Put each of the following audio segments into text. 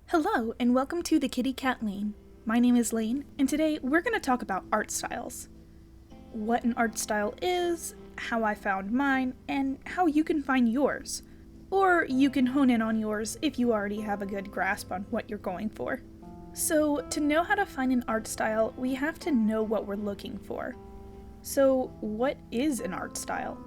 Hello, and welcome to the Kitty Cat Lane. My name is Lane, and today we're going to talk about art styles. What an art style is, how I found mine, and how you can find yours. Or you can hone in on yours if you already have a good grasp on what you're going for. So, to know how to find an art style, we have to know what we're looking for. So, what is an art style?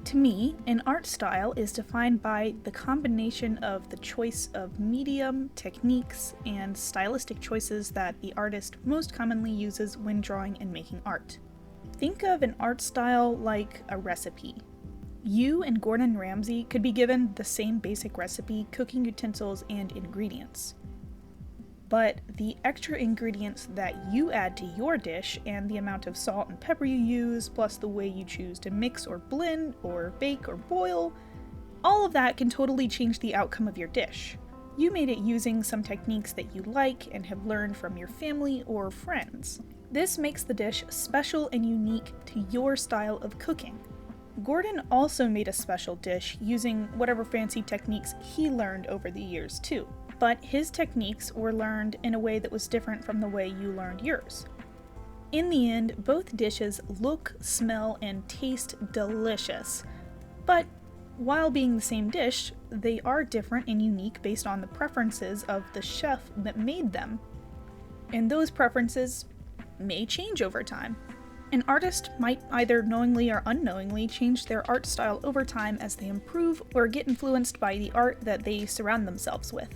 To me, an art style is defined by the combination of the choice of medium, techniques, and stylistic choices that the artist most commonly uses when drawing and making art. Think of an art style like a recipe. You and Gordon Ramsay could be given the same basic recipe, cooking utensils, and ingredients. But the extra ingredients that you add to your dish and the amount of salt and pepper you use, plus the way you choose to mix or blend or bake or boil, all of that can totally change the outcome of your dish. You made it using some techniques that you like and have learned from your family or friends. This makes the dish special and unique to your style of cooking. Gordon also made a special dish using whatever fancy techniques he learned over the years too. But his techniques were learned in a way that was different from the way you learned yours. In the end, both dishes look, smell, and taste delicious. But while being the same dish, they are different and unique based on the preferences of the chef that made them. And those preferences may change over time. An artist might either knowingly or unknowingly change their art style over time as they improve or get influenced by the art that they surround themselves with.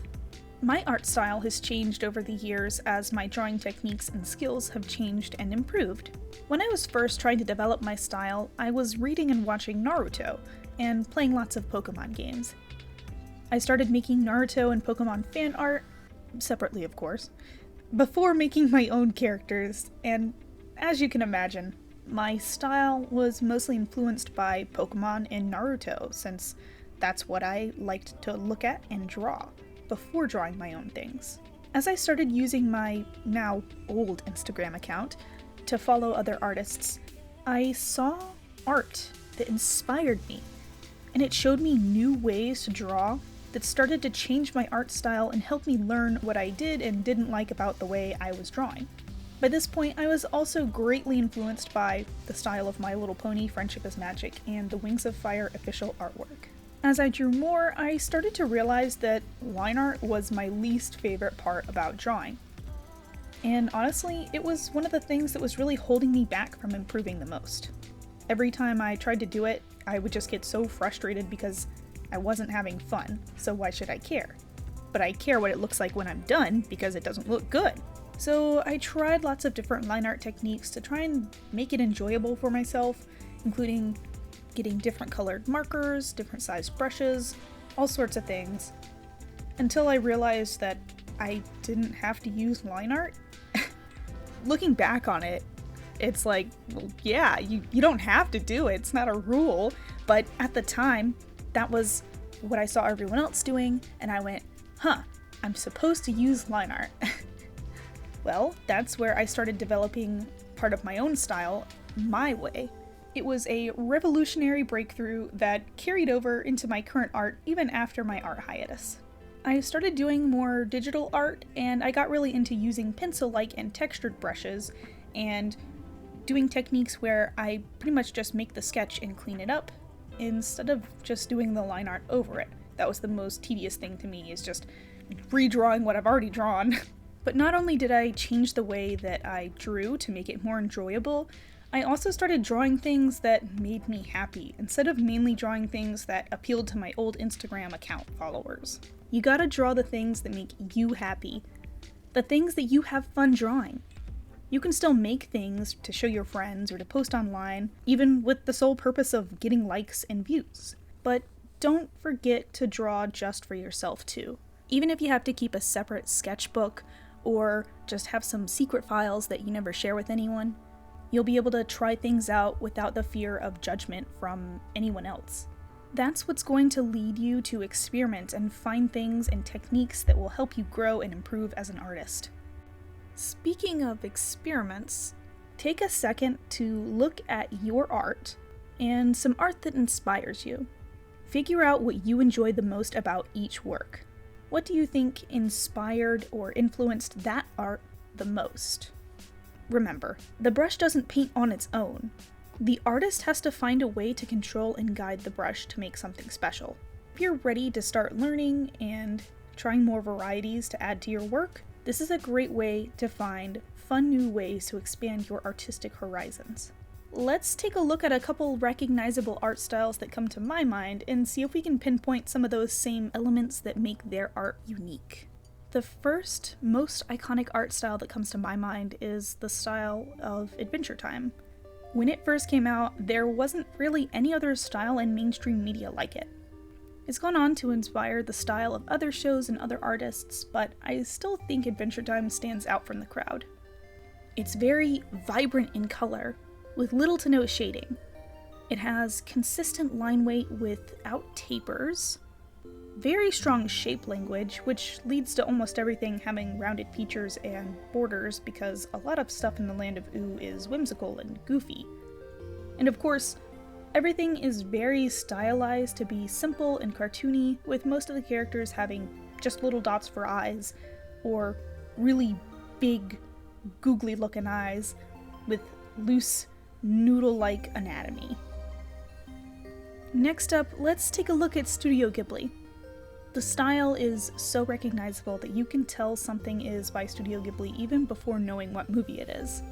My art style has changed over the years as my drawing techniques and skills have changed and improved. When I was first trying to develop my style, I was reading and watching Naruto, and playing lots of Pokemon games. I started making Naruto and Pokemon fan art, separately of course, before making my own characters, and as you can imagine, my style was mostly influenced by Pokemon and Naruto, since that's what I liked to look at and draw before drawing my own things. As I started using my now old Instagram account to follow other artists, I saw art that inspired me, and it showed me new ways to draw that started to change my art style and help me learn what I did and didn't like about the way I was drawing. By this point, I was also greatly influenced by the style of My Little Pony: Friendship is Magic and the Wings of Fire official artwork. As I drew more, I started to realize that line art was my least favorite part about drawing. And honestly, it was one of the things that was really holding me back from improving the most. Every time I tried to do it, I would just get so frustrated because I wasn't having fun, so why should I care? But I care what it looks like when I'm done because it doesn't look good. So I tried lots of different line art techniques to try and make it enjoyable for myself, including getting different colored markers, different sized brushes, all sorts of things, until I realized that I didn't have to use line art. Looking back on it, it's like, well, yeah, you don't have to do it, it's not a rule, but at the time, that was what I saw everyone else doing, and I went, I'm supposed to use line art. Well, that's where I started developing part of my own style, my way. It was a revolutionary breakthrough that carried over into my current art even after my art hiatus. I started doing more digital art, and I got really into using pencil-like and textured brushes, and doing techniques where I pretty much just make the sketch and clean it up, instead of just doing the line art over it. That was the most tedious thing to me, is just redrawing what I've already drawn. But not only did I change the way that I drew to make it more enjoyable, I also started drawing things that made me happy, instead of mainly drawing things that appealed to my old Instagram account followers. You gotta draw the things that make you happy, the things that you have fun drawing. You can still make things to show your friends or to post online, even with the sole purpose of getting likes and views. But don't forget to draw just for yourself too. Even if you have to keep a separate sketchbook or just have some secret files that you never share with anyone, you'll be able to try things out without the fear of judgment from anyone else. That's what's going to lead you to experiment and find things and techniques that will help you grow and improve as an artist. Speaking of experiments, take a second to look at your art and some art that inspires you. figure out what you enjoy the most about each work. What do you think inspired or influenced that art the most? Remember, the brush doesn't paint on its own. The artist has to find a way to control and guide the brush to make something special. If you're ready to start learning and trying more varieties to add to your work, this is a great way to find fun new ways to expand your artistic horizons. Let's take a look at a couple recognizable art styles that come to my mind and see if we can pinpoint some of those same elements that make their art unique. The first, most iconic art style that comes to my mind is the style of Adventure Time. When it first came out, there wasn't really any other style in mainstream media like it. It's gone on to inspire the style of other shows and other artists, but I still think Adventure Time stands out from the crowd. It's very vibrant in color, with little to no shading. It has consistent line weight without tapers, very strong shape language, which leads to almost everything having rounded features and borders because a lot of stuff in the land of Ooh is whimsical and goofy. And of course, everything is very stylized to be simple and cartoony, with most of the characters having just little dots for eyes, or really big, googly looking eyes with loose, noodle-like anatomy. Next up, let's take a look at Studio Ghibli. The style is so recognizable that you can tell something is by Studio Ghibli even before knowing what movie it is.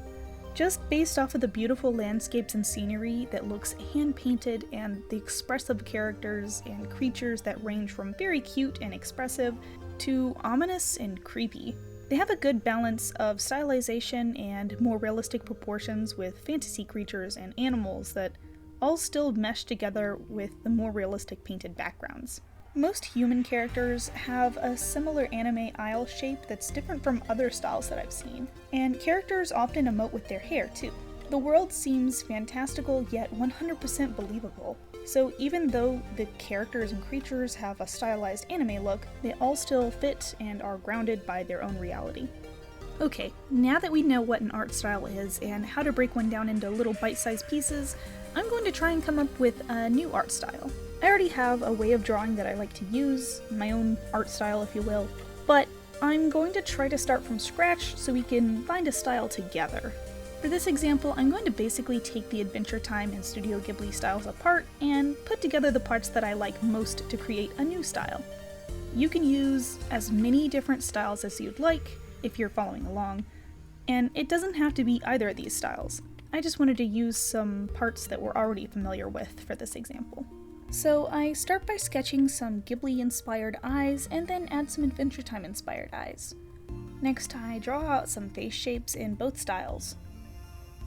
Just based off of the beautiful landscapes and scenery that looks hand-painted and the expressive characters and creatures that range from very cute and expressive to ominous and creepy. They have a good balance of stylization and more realistic proportions with fantasy creatures and animals that all still mesh together with the more realistic painted backgrounds. Most human characters have a similar anime aisle shape that's different from other styles that I've seen, and characters often emote with their hair too. The world seems fantastical yet 100% believable, so even though the characters and creatures have a stylized anime look, they all still fit and are grounded by their own reality. Okay, now that we know what an art style is and how to break one down into little bite-sized pieces, I'm going to try and come up with a new art style. I already have a way of drawing that I like to use, my own art style if you will, but I'm going to try to start from scratch so we can find a style together. For this example, I'm going to basically take the Adventure Time and Studio Ghibli styles apart and put together the parts that I like most to create a new style. You can use as many different styles as you'd like if you're following along, and it doesn't have to be either of these styles. I just wanted to use some parts that we're already familiar with for this example. So I start by sketching some Ghibli-inspired eyes and then add some Adventure Time-inspired eyes. Next, I draw out some face shapes in both styles.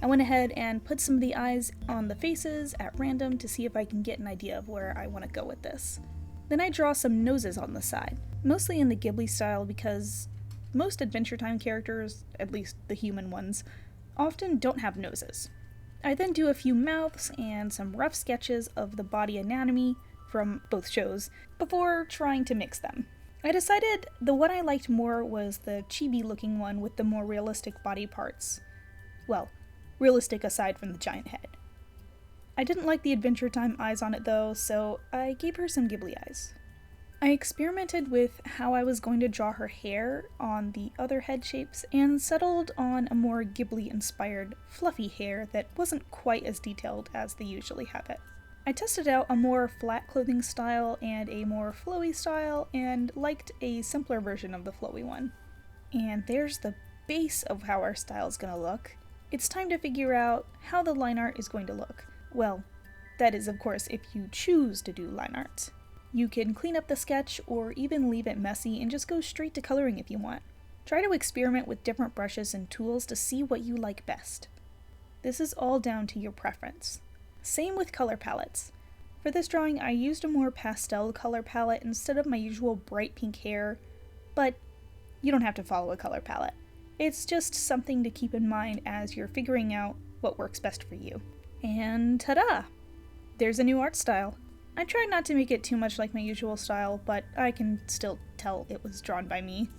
I went ahead and put some of the eyes on the faces at random to see if I can get an idea of where I want to go with this. Then I draw some noses on the side, mostly in the Ghibli style because most Adventure Time characters, at least the human ones, often don't have noses. I then do a few mouths and some rough sketches of the body anatomy from both shows before trying to mix them. I decided the one I liked more was the chibi looking one with the more realistic body parts. Well, realistic aside from the giant head. I didn't like the Adventure Time eyes on it though, so I gave her some Ghibli eyes. I experimented with how I was going to draw her hair on the other head shapes and settled on a more Ghibli-inspired fluffy hair that wasn't quite as detailed as they usually have it. I tested out a more flat clothing style and a more flowy style and liked a simpler version of the flowy one. And there's the base of how our style is going to look. It's time to figure out how the line art is going to look. Well, that is of course if you choose to do line art. You can clean up the sketch or even leave it messy and just go straight to coloring if you want. Try to experiment with different brushes and tools to see what you like best. This is all down to your preference. Same with color palettes. For this drawing I used a more pastel color palette instead of my usual bright pink hair, but you don't have to follow a color palette. It's just something to keep in mind as you're figuring out what works best for you. And ta-da! There's a new art style. I tried not to make it too much like my usual style, but I can still tell it was drawn by me.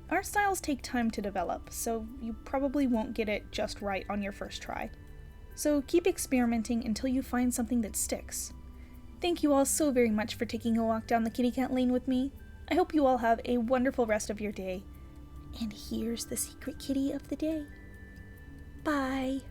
Art styles take time to develop, so you probably won't get it just right on your first try. So keep experimenting until you find something that sticks. Thank you all so very much for taking a walk down the kitty cat lane with me. I hope you all have a wonderful rest of your day. And here's the secret kitty of the day. Bye.